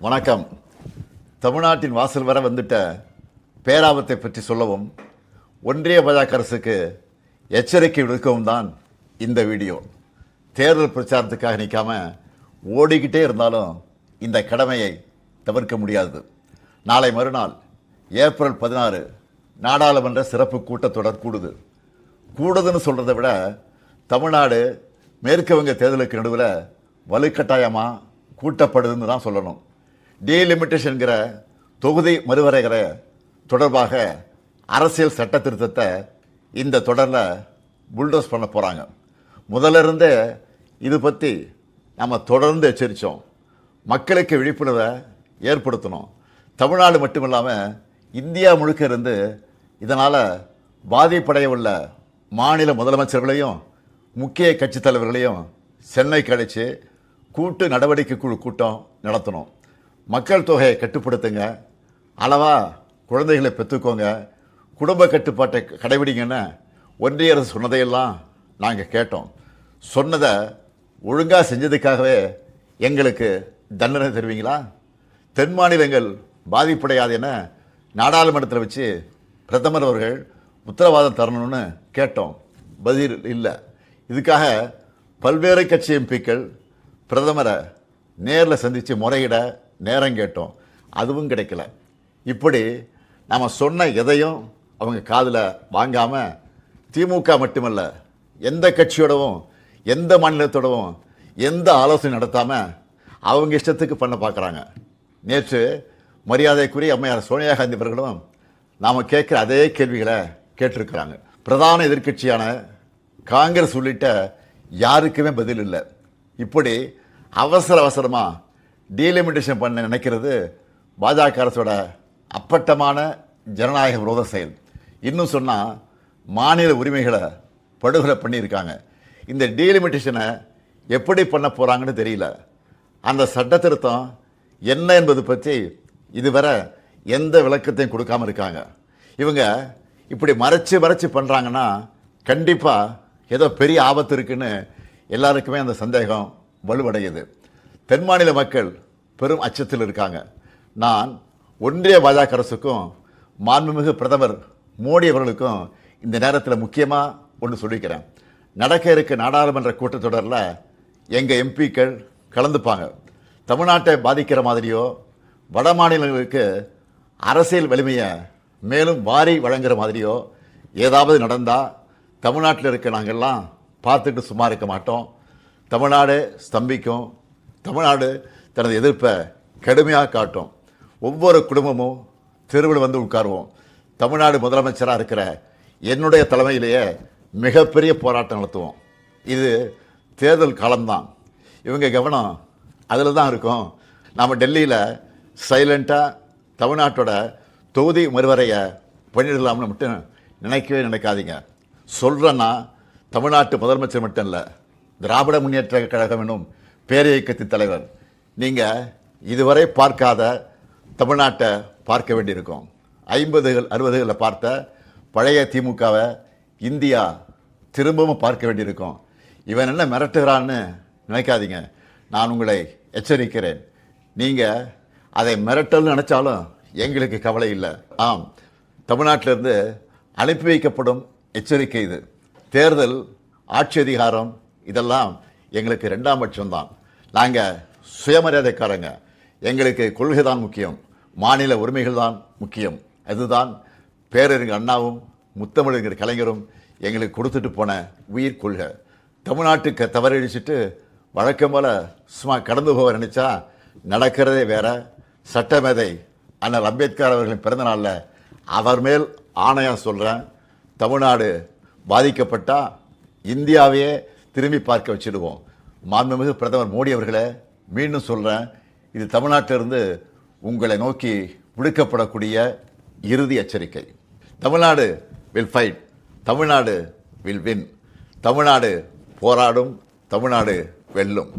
வணக்கம். தமிழ்நாட்டின் வாசல் வர வந்துட்ட பேராபத்தை பற்றி சொல்லவும் ஒன்றிய பாஜக அரசுக்கு எச்சரிக்கை விடுக்கவும் தான் இந்த வீடியோ. தேர்தல் பிரச்சாரத்துக்காக நிற்காம ஓடிக்கிட்டே இருந்தாலும் இந்த கடமையை தவிர்க்க முடியாது. நாளை மறுநாள் ஏப்ரல் 16 நாடாளுமன்ற சிறப்பு கூட்டத்தொடர் கூடுதுன்னு சொல்கிறத விட தமிழ்நாடு மேற்கு வங்க தேர்தலுக்கு நடுவில் வலுக்கட்டாயமாக கூட்டப்படுதுன்னு தான் சொல்லணும். டீலிமிட்டேஷன்கிற தொகுதி மறுவரைகிற தொடர்பாக அரசியல் சட்ட திருத்தத்தை இந்த தொடரில் புல்டோஸ் பண்ண போகிறாங்க. முதல்ல இருந்தே இது பற்றி நம்ம தொடர்ந்து எச்சரித்தோம். மக்களுக்கு விழிப்புணர்வை ஏற்படுத்தணும். தமிழ்நாடு மட்டும் இல்லாமல் இந்தியா முழுக்க இருந்து இதனால் பாதிப்படைய உள்ள மாநில முதலமைச்சர்களையும் முக்கிய கட்சி தலைவர்களையும் சென்னைக்கு அழைச்சி கூட்டு நடவடிக்கை குழு கூட்டம் நடத்தணும். மக்கள் தொகையை கட்டுப்படுத்துங்க, அளவாக குழந்தைகளை பெற்றுக்கோங்க, குடும்ப கட்டுப்பாட்டை கடைபிடிங்கன்னு ஒன்றிய அரசு சொன்னதையெல்லாம் நாங்கள் கேட்டோம். சொன்னதை ஒழுங்காக செஞ்சதுக்காகவே எங்களுக்கு தண்டனை தருவீங்களா? தென் மாநிலங்கள் பாதிப்படையாது என நாடாளுமன்றத்தில் வச்சு பிரதமர் அவர்கள் உத்தரவாதம் தரணும்னு கேட்டோம். பதில் இல்லை. இதுக்காக பல்வேறு கட்சி எம்பிக்கள் பிரதமரை நேரில் சந்தித்து முறையிட நேரம் கேட்டோம். அதுவும் கிடைக்கல. இப்படி நம்ம சொன்ன எதையும் அவங்க காதில் வாங்காமல் திமுக மட்டுமல்ல, எந்த கட்சியோடவும் எந்த மாநிலத்தோடவும் எந்த ஆலோசனை நடத்தாமல் அவங்க இஷ்டத்துக்கு பண்ண பார்க்குறாங்க. நேற்று மரியாதைக்குரிய அம்மையார் சோனியா காந்தி அவர்களும் நாம் கேட்குற அதே கேள்விகளை கேட்டிருக்கிறாங்க. பிரதான எதிர்க்கட்சியான காங்கிரஸ் உள்ளிட்ட யாருக்குமே பதில் இல்லை. இப்படி அவசரமாக டீலிமிட்டேஷன் பண்ண நினைக்கிறது பாஜக அரசோட அப்பட்டமான ஜனநாயக விரோத செயல். இன்னும் சொன்னால் மாநில உரிமைகளை படுகொலை பண்ணியிருக்காங்க. இந்த டீலிமிட்டேஷனை எப்படி பண்ண போகிறாங்கன்னு தெரியல. அந்த சட்ட திருத்தம் என்ன என்பது பற்றி இதுவரை எந்த விளக்கத்தையும் கொடுக்காமல் இருக்காங்க. இவங்க இப்படி மறைச்சு பண்ணுறாங்கன்னா கண்டிப்பாக ஏதோ பெரிய ஆபத்து இருக்குன்னு எல்லாருக்குமே அந்த சந்தேகம் வலுவடையுது. தென் மாநில மக்கள் பெரும் அச்சத்தில் இருக்காங்க. நான் ஒன்றிய பாஜக அரசுக்கும் மாண்புமிகு பிரதமர் மோடி அவர்களுக்கும் இந்த நேரத்தில் முக்கியமாக ஒன்று சொல்லிக்கிறேன். நடக்க இருக்க நாடாளுமன்ற கூட்டத்தொடரில் எங்கள் எம்பிக்கள் கலந்துப்பாங்க. தமிழ்நாட்டை பாதிக்கிற மாதிரியோ வட மாநிலங்களுக்கு அரசியல் வலிமையை மேலும் வாரி வழங்குகிற மாதிரியோ ஏதாவது நடந்தால் தமிழ்நாட்டில் இருக்க நாங்கள்லாம் பார்த்துட்டு சும்மா இருக்க மாட்டோம். தமிழ்நாடு ஸ்தம்பிக்கும். தமிழ்நாடு தனது எதிர்ப்பை கடுமையாக காட்டும். ஒவ்வொரு குடும்பமும் தெருவில் வந்து உட்காருவோம். தமிழ்நாடு முதலமைச்சராக இருக்கிற என்னுடைய தலைமையிலேயே மிகப்பெரிய போராட்டம் நடத்துவோம். இது தேர்தல் காலம்தான். இவங்க கவனம் அதில் தான் இருக்கும். நாம் டெல்லியில் சைலண்ட்டாக தமிழ்நாட்டோட தொகுதி மறுவரையை பண்ணிடலாம்னு மட்டும் நினைக்கவே நினைக்காதீங்க. சொல்கிறேன்னா தமிழ்நாட்டு முதலமைச்சர் மட்டும் இல்லை, திராவிட முன்னேற்ற கழகம் என்னும் பேரியக்கத்தின் தலைவர். நீங்கள் இதுவரை பார்க்காத தமிழ்நாட்டை பார்க்க வேண்டியிருக்கும். 50கள் 60களில் பார்த்த பழைய திமுகவை இந்தியா திரும்பவும் பார்க்க வேண்டியிருக்கும். இவன் என்ன மிரட்டுகிறான்னு நினைக்காதீங்க. நான் உங்களை எச்சரிக்கிறேன். நீங்கள் அதை மிரட்டல்னு நினச்சாலும் எங்களுக்கு கவலை இல்லை. ஆம், தமிழ்நாட்டிலிருந்து அனுப்பி வைக்கப்படும் எச்சரிக்கை இது. தேர்தல், ஆட்சி அதிகாரம் இதெல்லாம் எங்களுக்கு 2ஆம் பட்சம்தான். நாங்கள் சுயமரியாதைக்காரங்க. எங்களுக்கு கொள்கை தான் முக்கியம், மாநில உரிமைகள் தான் முக்கியம். அதுதான் பேரறிஞர் அண்ணாவும் முத்தமிழறிஞர் கலைஞரும் எங்களுக்கு கொடுத்துட்டு போன உயிர் கொள்கை. தமிழ்நாட்டுக்கு தவறழிச்சிட்டு வழக்கம் போல் சும்மா கடந்து போக நினச்சா நடக்கிறதே வேற. சட்டமேதை அண்ணல் அம்பேத்கர் அவர்களின் பிறந்தநாளில் அவர் மேல் ஆணையாக சொல்கிறேன், தமிழ்நாடு பாதிக்கப்பட்டால் இந்தியாவையே திரும்பி பார்க்க வச்சுடுவோம். மாண்புமிகு பிரதமர் மோடி அவர்களை மீண்டும் சொல்கிறேன், இது தமிழ்நாட்டிலிருந்து உங்களை நோக்கி விடுக்கப்படக்கூடிய இறுதி எச்சரிக்கை. Tamil Nadu will fight, Tamil Nadu will win. Tamil Nadu போராடும், தமிழ்நாடு வெல்லும்.